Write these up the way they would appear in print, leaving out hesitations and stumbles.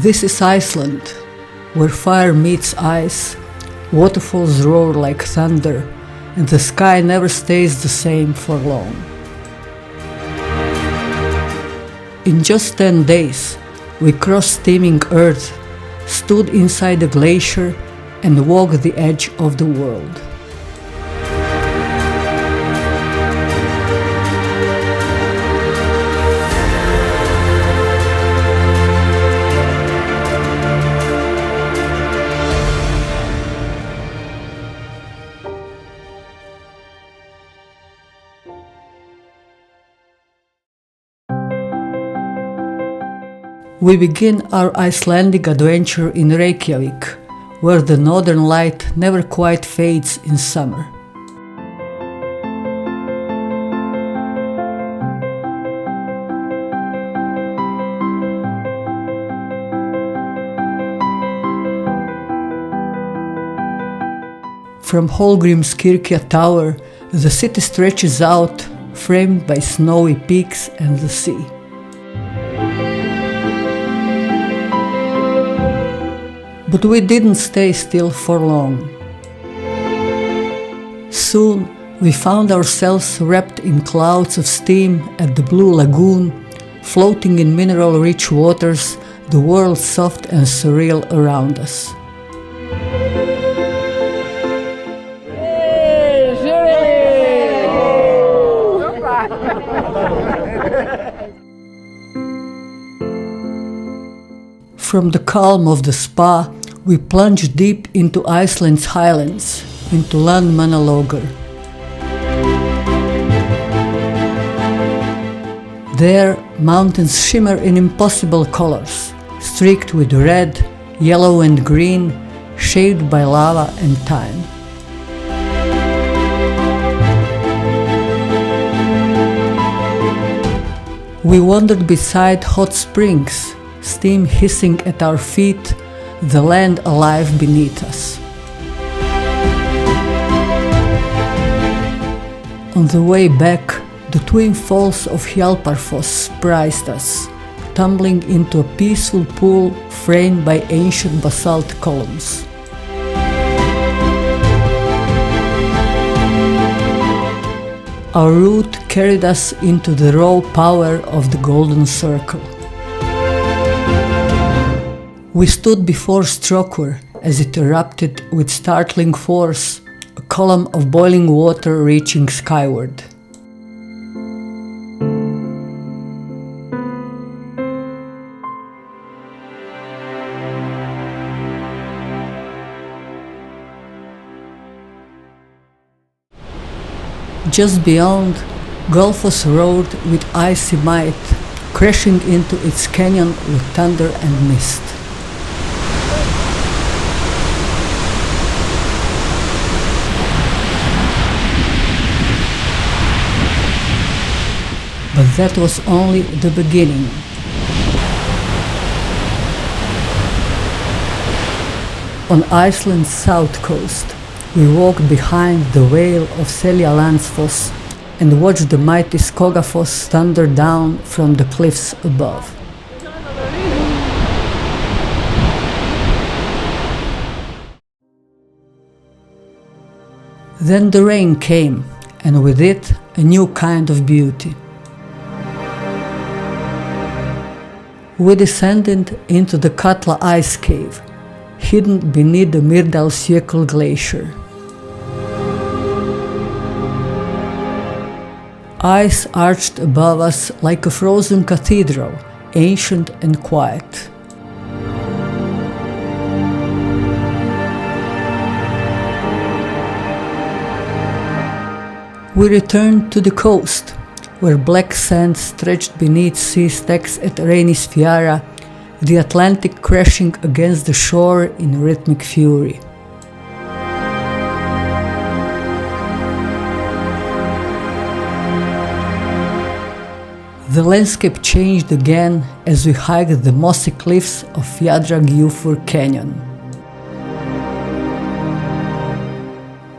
This is Iceland, where fire meets ice, waterfalls roar like thunder, and the sky never stays the same for long. In just 10 days, we crossed steaming earth, stood inside a glacier, and walked the edge of the world. We begin our Icelandic adventure in Reykjavik, where the northern light never quite fades in summer. From Hallgrímskirkja Tower, the city stretches out, framed by snowy peaks and the sea. But we didn't stay still for long. Soon we found ourselves wrapped in clouds of steam at the blue lagoon, floating in mineral-rich waters, the world soft and surreal around us. From the calm of the spa, we plunged deep into Iceland's Highlands, into Landmannalaugar. There, mountains shimmer in impossible colors, streaked with red, yellow and green, shaped by lava and time. We wandered beside hot springs, steam hissing at our feet, the land alive beneath us. On the way back, the twin falls of Hjálparfoss surprised us, tumbling into a peaceful pool framed by ancient basalt columns. Our route carried us into the raw power of the Golden Circle. We stood before Strokkur as it erupted with startling force, a column of boiling water reaching skyward. Just beyond, Gullfoss roared with icy might, crashing into its canyon with thunder and mist. But that was only the beginning. On Iceland's south coast, we walked behind the veil of Seljalandsfoss and watched the mighty Skógafoss thunder down from the cliffs above. Then the rain came, and with it a new kind of beauty. We descended into the Katla ice cave, hidden beneath the Mýrdalsjökull glacier. Ice arched above us like a frozen cathedral, ancient and quiet. We returned to the coast, where black sand stretched beneath sea stacks at Reynisfjara, the Atlantic crashing against the shore in rhythmic fury. The landscape changed again as we hiked the mossy cliffs of Fjadragjufur Canyon.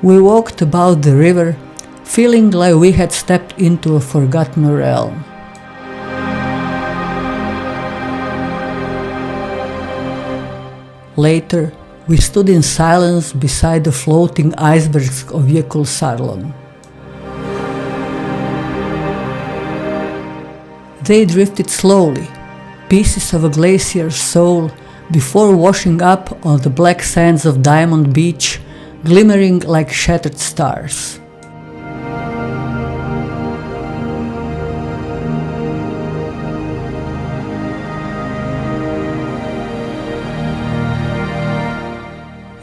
We walked about the river, feeling like we had stepped into a forgotten realm. Later, we stood in silence beside the floating icebergs of Jökulsárlón. They drifted slowly, pieces of a glacier's soul, before washing up on the black sands of Diamond Beach, glimmering like shattered stars.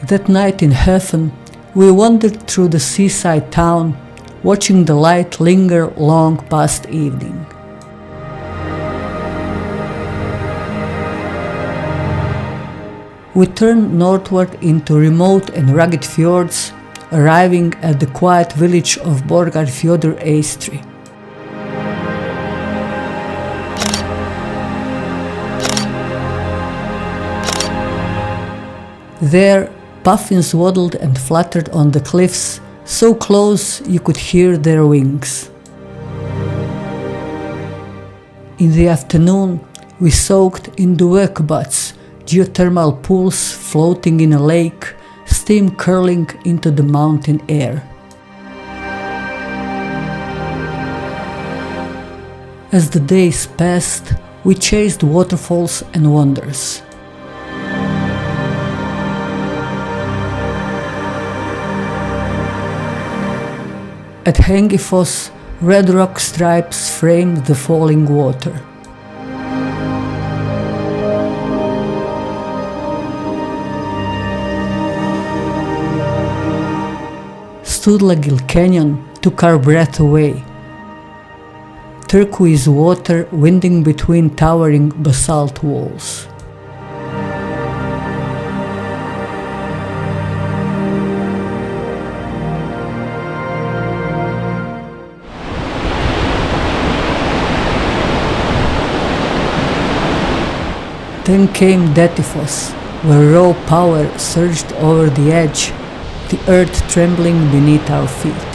That night in Höfen, we wandered through the seaside town, watching the light linger long past evening. We turned northward into remote and rugged fjords, arriving at the quiet village of Borgarfjörður Eystri. There, puffins waddled and fluttered on the cliffs, so close you could hear their wings. In the afternoon, we soaked in the Vök Baths, geothermal pools floating in a lake, steam curling into the mountain air. As the days passed, we chased waterfalls and wonders. At Hengifoss, red rock stripes framed the falling water. Studlagil Canyon took our breath away. Turquoise water winding between towering basalt walls. Then came Dettifoss, where raw power surged over the edge, the earth trembling beneath our feet.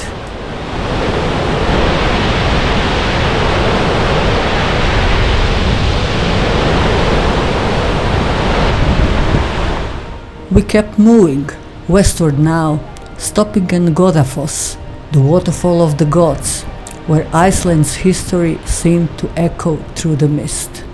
We kept moving, westward now, stopping in Goðafoss, the waterfall of the gods, where Iceland's history seemed to echo through the mist.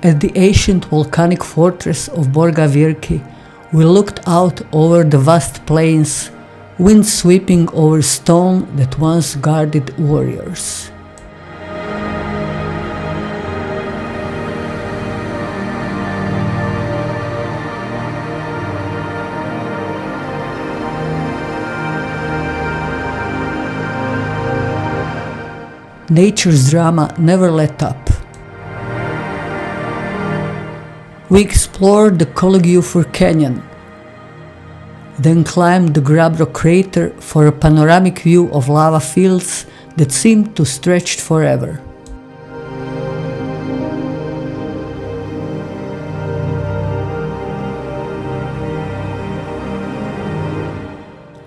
At the ancient volcanic fortress of Borgarfjörður, we looked out over the vast plains, wind sweeping over stone that once guarded warriors. Nature's drama never let up. We explored the Gullfoss Canyon, then climbed the Grabro crater for a panoramic view of lava fields that seemed to stretch forever.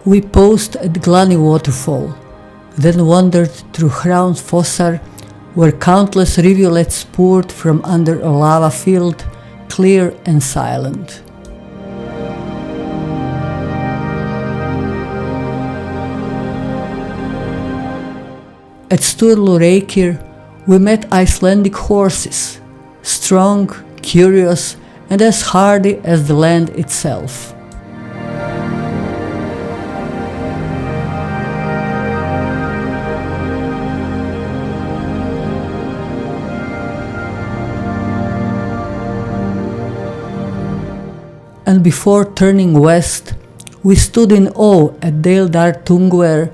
We paused at Glani waterfall, then wandered through Hraunfossar, where countless rivulets poured from under a lava field, clear and silent. At Sturlureykir, we met Icelandic horses, strong, curious, and as hardy as the land itself. And before turning west, we stood in awe at Deildartunguir,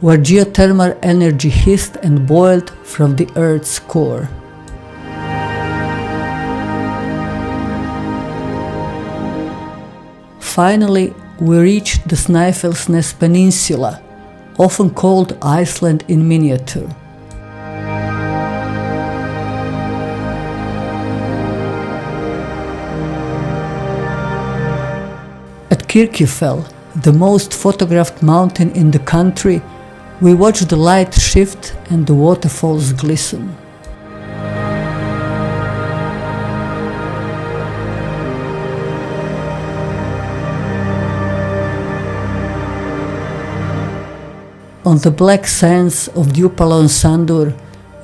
where geothermal energy hissed and boiled from the Earth's core. Finally, we reached the Snæfellsnes Peninsula, often called Iceland in miniature. At Kirkjufell, the most photographed mountain in the country, we watch the light shift and the waterfalls glisten. On the black sands of Djúpalónsandur,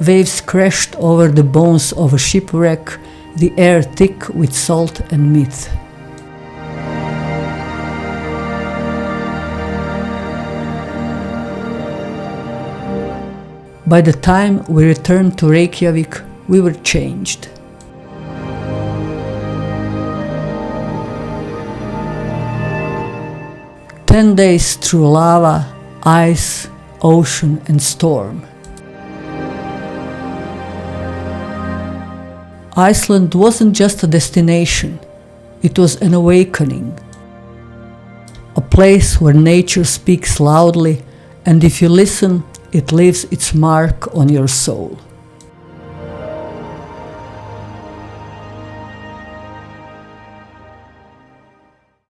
waves crashed over the bones of a shipwreck, the air thick with salt and myth. By the time we returned to Reykjavik, we were changed. "10 days through lava, ice, ocean and storm." Iceland wasn't just a destination, it was an awakening. A place where nature speaks loudly, and if you listen, it leaves its mark on your soul.